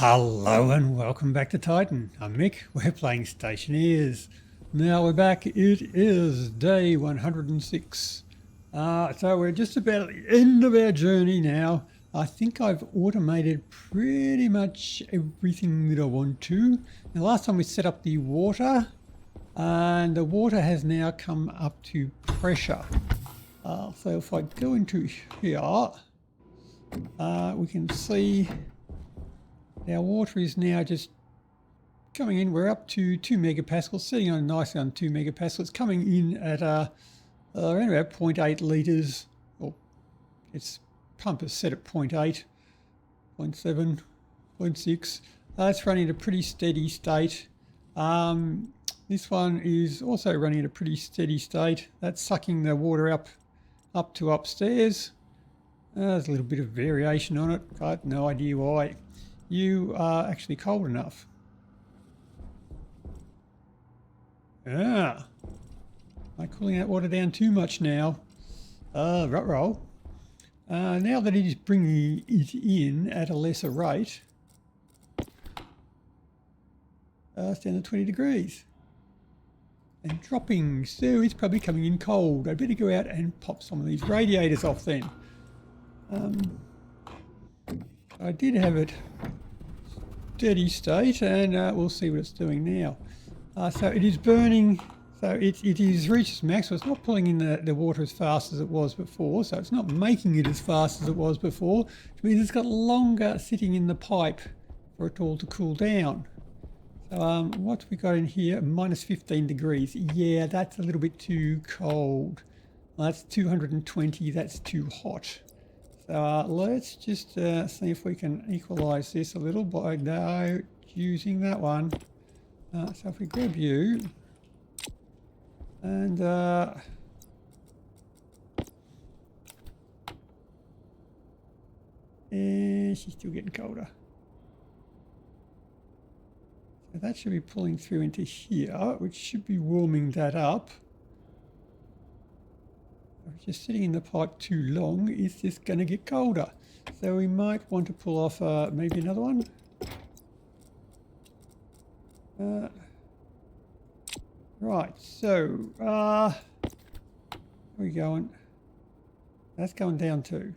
Hello and welcome back to Titan. I'm Mick. We're playing Stationeers. Now we're back. It is day 106. So we're just about at the end of our journey now. I think I've automated pretty much everything that I want to. Now last time we set up the water, and the water has now come up to pressure. So if I go into here, we can see our water is now just coming in. We're up to 2 megapascals, sitting on nicely on 2 megapascals. It's coming in at around about 0.8 litres. Or its pump is set at 0.8, 0.7, 0.6. It's running at a pretty steady state. This one is also running at a pretty steady state. That's sucking the water up to upstairs. There's a little bit of variation on it. I have no idea why. You are actually cold enough. Am I cooling that water down too much now? Ruh-roh. Now that it is bringing it in at a lesser rate, it's down to 20 degrees. And dropping, so it's probably coming in cold. I'd better go out and pop some of these radiators off then. I did have it steady state, and we'll see what it's doing now. So it is burning, so it is reached its max, so it's not pulling in the water as fast as it was before, so it's not making it as fast as it was before, which means it's got longer sitting in the pipe for it all to cool down. So what we got in here, minus 15 degrees. Yeah, that's a little bit too cold. Well, that's 220, that's too hot. So let's just see if we can equalise this a little by using that one. So if we grab you, and she's still getting colder. So that should be pulling through into here, which should be warming that up. Just sitting in the pipe too long, it's just going to get colder. So we might want to pull off maybe another one. Right, so where are we going? That's going down too.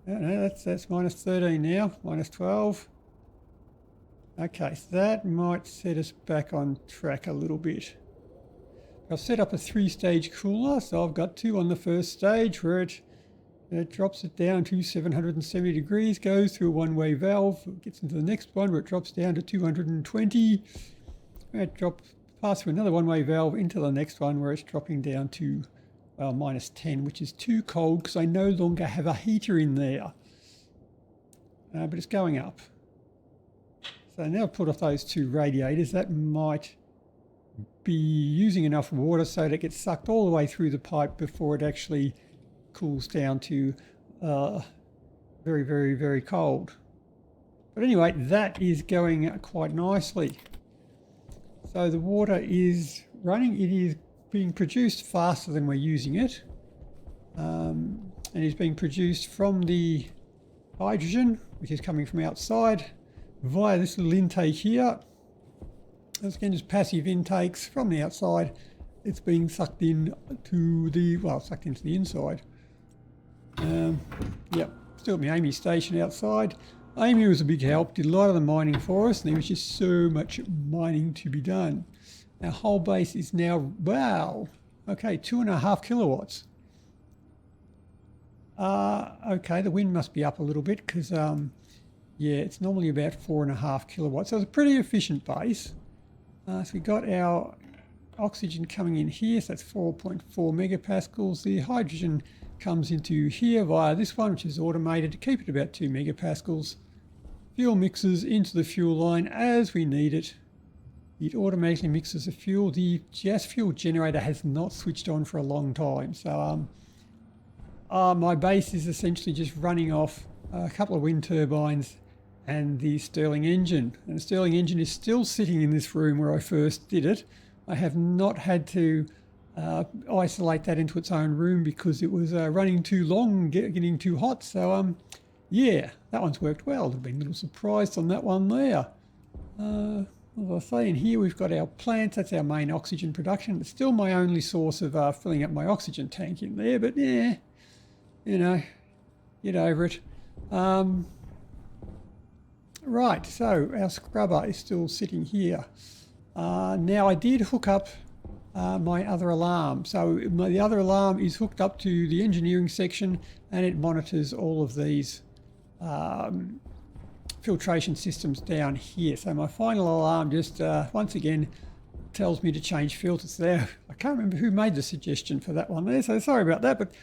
No, that's minus 13 now, minus 12. Okay, so that might set us back on track a little bit. I've set up a 3-stage cooler, so I've got 2 on the first stage where it drops it down to 770 degrees, goes through a one-way valve, gets into the next one where it drops down to 220. It passes through another one-way valve into the next one where it's dropping down to minus 10, which is too cold because I no longer have a heater in there. But it's going up. So now I've put off those 2 radiators. That might be using enough water so that it gets sucked all the way through the pipe before it actually cools down to very, very, very cold. But anyway, that is going quite nicely. So the water is running. It is being produced faster than we're using it. And is being produced from the hydrogen, which is coming from outside, via this little intake here. It's again just passive intakes from the outside. It's being sucked in to the, sucked into the inside. Yep, still at my Amy station outside. Amy was a big help, did a lot of the mining for us, and there was just so much mining to be done. Our whole base is now, 2.5 kilowatts. Okay, the wind must be up a little bit because, it's normally about 4.5 kilowatts. So it's a pretty efficient base. So we got our oxygen coming in here, so that's 4.4 megapascals. The hydrogen comes into here via this one, which is automated to keep it about 2 megapascals. Fuel mixes into the fuel line as we need it. It automatically mixes the fuel. The gas fuel generator has not switched on for a long time, so my base is essentially just running off a couple of wind turbines and the Stirling engine. And the Stirling engine is still sitting in this room where I first did it. I have not had to isolate that into its own room because it was running too long, getting too hot. So Yeah, that one's worked well. I've been a little surprised on that one there. As I say, in here we've got our plants. That's our main oxygen production. It's still my only source of filling up my oxygen tank in there, but yeah, you know, get over it. Right, so our scrubber is still sitting here. Now I did hook up my other alarm. So the other alarm is hooked up to the engineering section and it monitors all of these filtration systems down here. So my final alarm just once again tells me to change filters there. I can't remember who made the suggestion for that one there, so sorry about that, but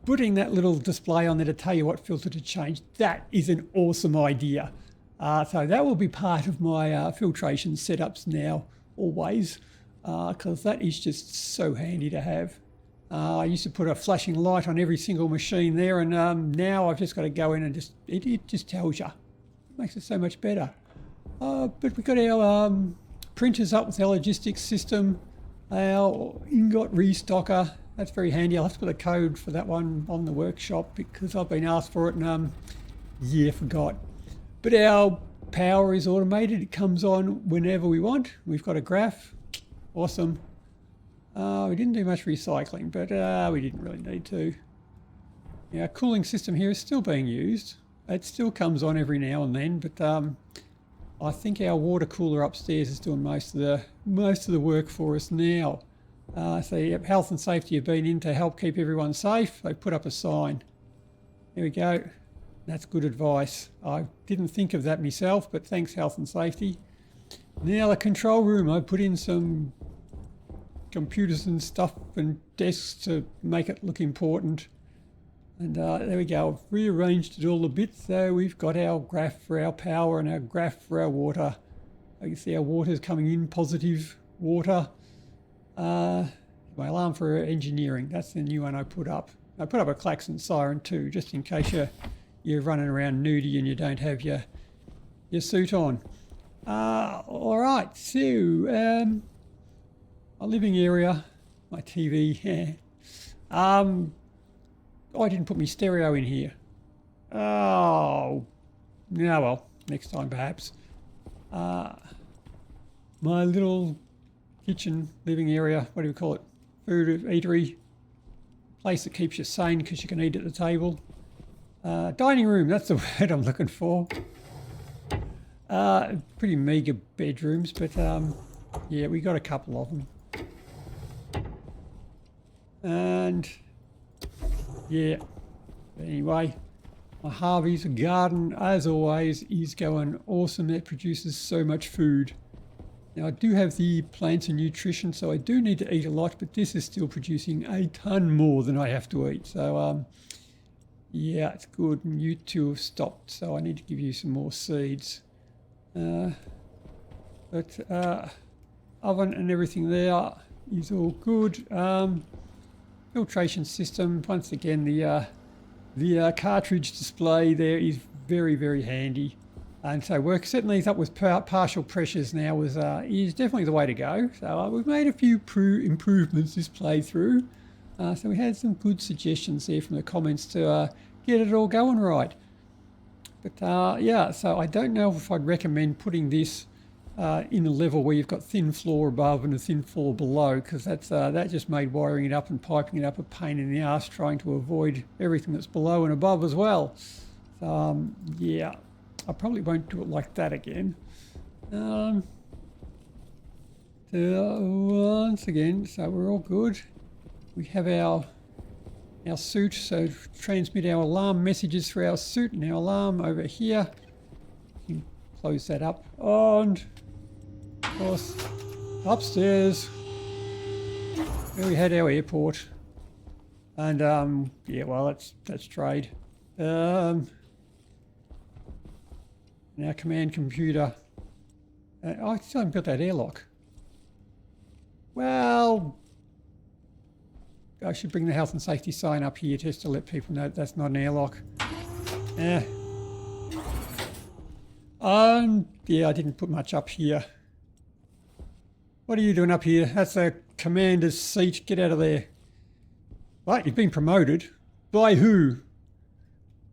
putting that little display on there to tell you what filter to change, that is an awesome idea. So that will be part of my filtration setups now, always, because that is just so handy to have. I used to put a flashing light on every single machine there, and now I've just got to go in and it just tells you. It makes it so much better. But we've got our printers up with our logistics system, our ingot restocker. That's very handy. I'll have to put a code for that one on the workshop because I've been asked for it and yeah, forgot. But our power is automated. It comes on whenever we want. We've got a graph. Awesome. We didn't do much recycling, but we didn't really need to. Our cooling system here is still being used. It still comes on every now and then, but I think our water cooler upstairs is doing most of the work for us now. So yep, health and safety have been in to help keep everyone safe. They put up a sign. There we go. That's good advice. I didn't think of that myself, but thanks, health and safety. Now the control room, I put in some computers and stuff and desks to make it look important. And there we go. I've rearranged it all a bit. So we've got our graph for our power and our graph for our water. You can see our water is coming in, positive water. My alarm for engineering, that's the new one I put up. I put up a klaxon siren too, just in case you're running around nudie and you don't have your suit on. All right, so my living area, my TV. I didn't put my stereo in here. Oh, yeah, well, next time perhaps. My little kitchen, living area, what do we call it? Food eatery, place that keeps you sane because you can eat at the table. Dining room, that's the word I'm looking for. Pretty meagre bedrooms, but yeah, we got a couple of them. And yeah, anyway, my Harvey's garden, as always, is going awesome. It produces so much food. Now I do have the plants and nutrition, so I do need to eat a lot, but this is still producing a ton more than I have to eat. So yeah, it's good. And you two have stopped, so I need to give you some more seeds. But oven and everything there is all good. Filtration system, once again, the cartridge display there is very, very handy. And so setting these up with partial pressures now is definitely the way to go. So we've made a few improvements this playthrough. So we had some good suggestions there from the comments to get it all going right. But yeah, so I don't know if I'd recommend putting this in a level where you've got thin floor above and a thin floor below, because that just made wiring it up and piping it up a pain in the ass, trying to avoid everything that's below and above as well. So yeah, I probably won't do it like that again. So once again, so we're all good. We have our suit, so transmit our alarm messages through our suit and our alarm over here. You can close that up. And of course, upstairs, where we had our airport. And yeah, well, that's trade. And our command computer. I still haven't built that airlock. Well, I should bring the health and safety sign up here just to let people know that's not an airlock. Yeah, I didn't put much up here. What are you doing up here? That's a commander's seat. Get out of there. Right, you've been promoted. By who?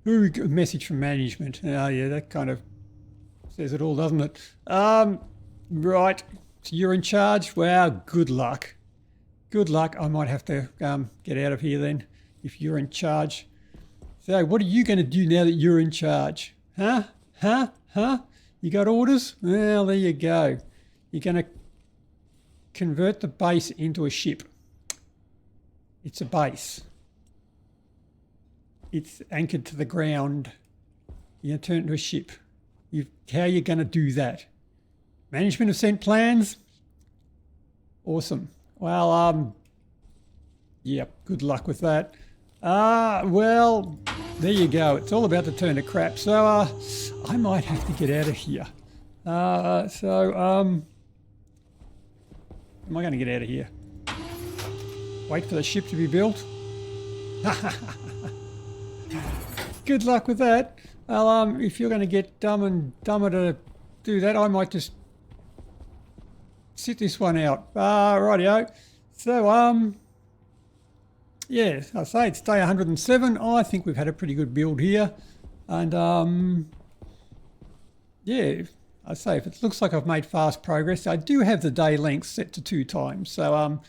Ooh, a message from management. Oh yeah, that kind of says it all, doesn't it? Right. So you're in charge? Wow, good luck. Good luck. I might have to get out of here then if you're in charge. So what are you going to do now that you're in charge? Huh? Huh? Huh? You got orders? Well, there you go. You're going to convert the base into a ship. It's a base. It's anchored to the ground. You're going to turn it into a ship. How are you going to do that? Management have sent plans? Awesome. Well, yeah, good luck with that. Well, there you go. It's all about to turn to crap. So, I might have to get out of here. Am I going to get out of here? Wait for the ship to be built? Good luck with that. Well, if you're going to get dumb and dumber to do that, I might just sit this one out. Rightio. So, yeah, I say it's day 107. I think we've had a pretty good build here. And, yeah, I say if it looks like I've made fast progress, I do have the day length set to 2 times. So,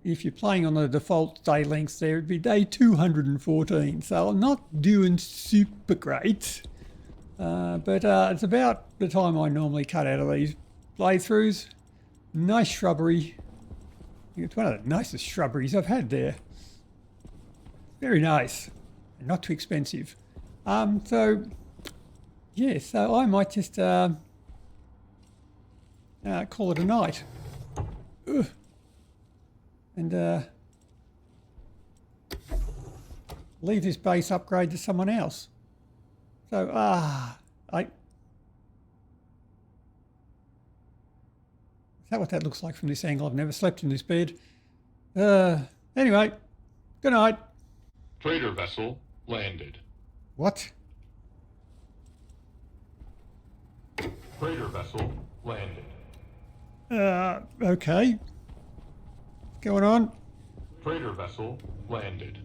if you're playing on the default day lengths there, it'd be day 214. So I'm not doing super great. But it's about the time I normally cut out of these playthroughs. Nice shrubbery. It's one of the nicest shrubberies I've had there. Very nice. And not too expensive. So, yeah, so I might just call it a night. Ugh. And leave this base upgrade to someone else. So, is that what that looks like from this angle? I've never slept in this bed. Anyway, good night. Trader vessel landed. What? Trader vessel landed. Okay. What's going on? Trader vessel landed.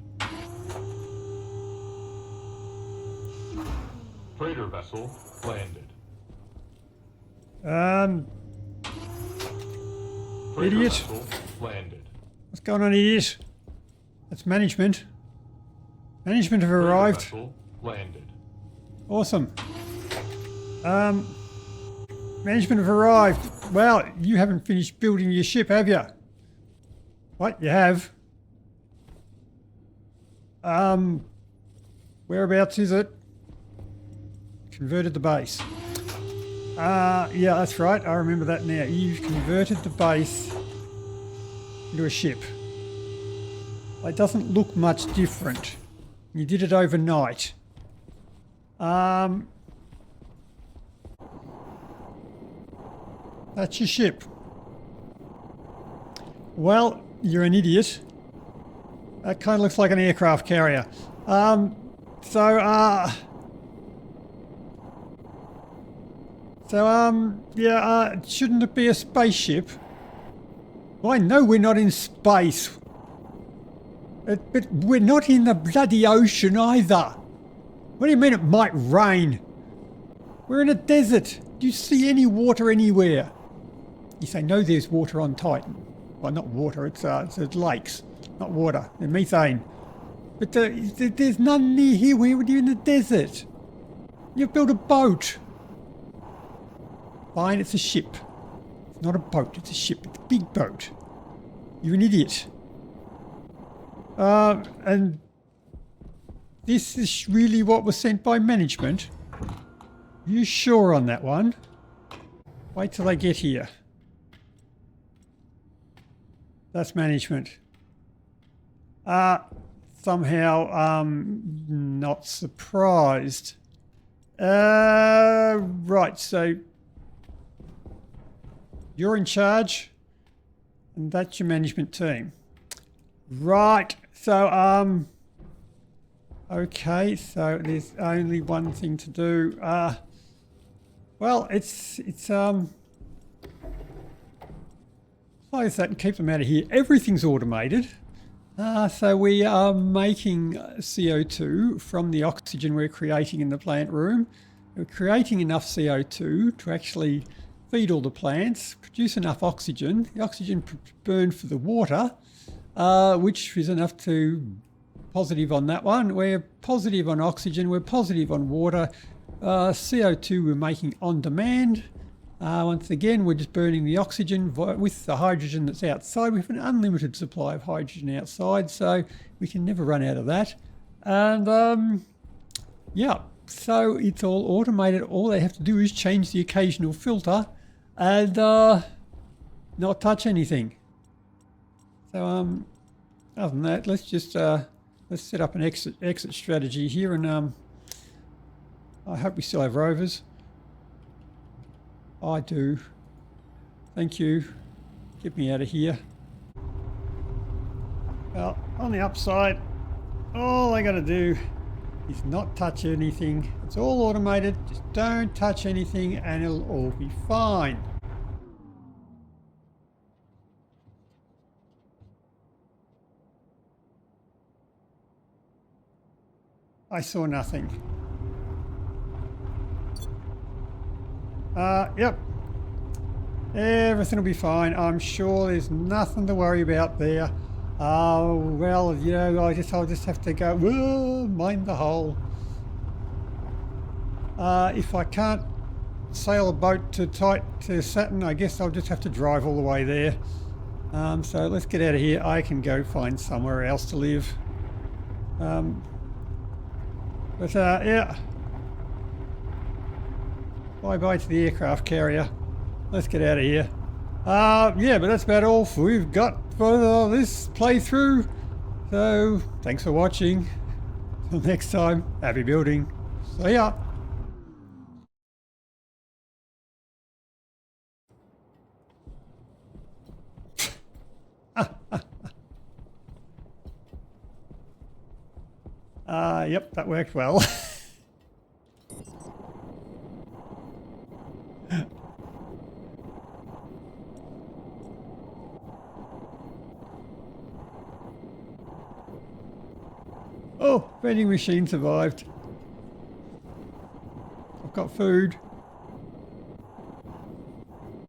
Trader vessel landed. Trader Idiot. vessel landed. What's going on, idiot? That's management. Management have Trader arrived. vessel landed. Awesome. Management have arrived. Well, you haven't finished building your ship, have you? What? You have? Whereabouts is it? Converted the base. Yeah, that's right. I remember that now. You've converted the base into a ship. It doesn't look much different. You did it overnight. That's your ship. Well, you're an idiot. That kind of looks like an aircraft carrier. Yeah, shouldn't it be a spaceship? Well, I know we're not in space. But we're not in the bloody ocean either. What do you mean it might rain? We're in a desert. Do you see any water anywhere? You say, no, there's water on Titan. Well, not water, it's lakes, not water, and methane. But there's none near here. We're in the desert. You've built a boat. Fine, it's a ship. It's not a boat, it's a ship. It's a big boat. You're an idiot. And this is really what was sent by management? You sure on that one? Wait till they get here. That's management. Somehow, not surprised. Right, so you're in charge, and that's your management team. Right, so, okay, so there's only one thing to do. Well, it's close that and keep them out of here. Everything's automated. So we are making CO2 from the oxygen we're creating in the plant room. We're creating enough CO2 to actually feed all the plants, produce enough oxygen. The oxygen burned for the water, which is enough to positive on that one. We're positive on oxygen. We're positive on water. CO2 we're making on demand. Once again, we're just burning the oxygen with the hydrogen that's outside. We have an unlimited supply of hydrogen outside, so we can never run out of that. And yeah, so it's all automated. All they have to do is change the occasional filter and not touch anything. So other than that, let's just let's set up an exit strategy here, and I hope we still have rovers. I do. Thank you. Get me out of here. Well, on the upside, all I got to do is not touch anything. It's all automated. Just don't touch anything and it'll all be fine. I saw nothing. Yep. Everything will be fine. I'm sure there's nothing to worry about there. Well, you know, I'll just have to go, whoa, mind the hole. If I can't sail a boat to Saturn, I guess I'll just have to drive all the way there. So let's get out of here. I can go find somewhere else to live. Yeah. Bye-bye to the aircraft carrier. Let's get out of here. Yeah, but that's about all we've got for this playthrough. So, thanks for watching. Till next time, happy building. See ya. Yep, that worked well. Oh, vending machine survived. I've got food.